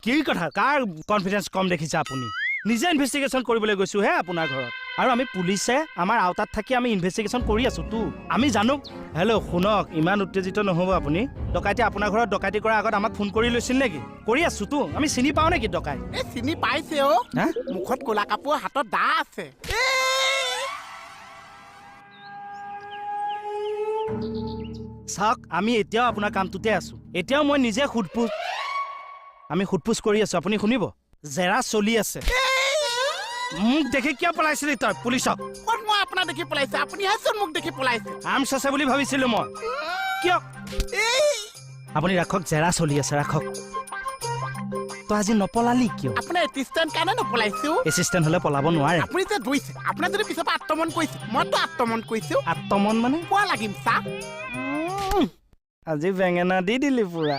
কি কথা কাৰ কনফিডেন্স কম দেখিছে আপুনি নিজে ইনভেষ্টিগেশ্যন কৰিবলৈ গৈছো হে আপোনাৰ ঘৰত আৰু আমি পুলিচে আমাৰ আওতাত থাকি আমি ইনভেষ্টিগেশ্যন কৰি আছো তো আমি জানো হেল্ল' শুনক ইমান উত্তেজিত নহ'ব আপুনি ডকাইতে আপোনাৰ ঘৰত ডকাইতি কৰাৰ আগত আমাক ফোন কৰি লৈছিল নেকি কৰি আছো তো আমি চিনি পাওঁ নেকি ডকাই এই চিনি পাইছে অ মুখত ক'লা কাপোৰ হাতত দা আছে চাওক আমি এতিয়াও আপোনাৰ কামটোতে আছো এতিয়াও মই নিজে আমি সোধপোছ কৰি আছো আপুনি শুনিব জেৰা চলি আছে মোক দেখি কিয় পলাইছিলি তই পুলিচক কোন মই আপোনাক দেখি পলাইছে আপুনি হেচোন মোক দেখি পলাইছে আৰ্মছ আছে বুলি ভাবিছিলো মই কিয় আপুনি ৰাখক জেৰা চলি আছে ৰাখক তই আজি নপলালি কিয় আপোনাৰ এচিষ্টেণ্ট কাৰণে নপলাইছো এচিষ্টেণ্ট হলে পলাব নোৱাৰে আপুনি যে ধুইছে আপোনাৰ যদি পিছৰ পৰা আক্ৰমণ কৰিছে মইতো আক্ৰমণ কৰিছো আত্মমন মানে কোৱা লাগিম চা আজি বেঙেনা দি দিলি পুৰা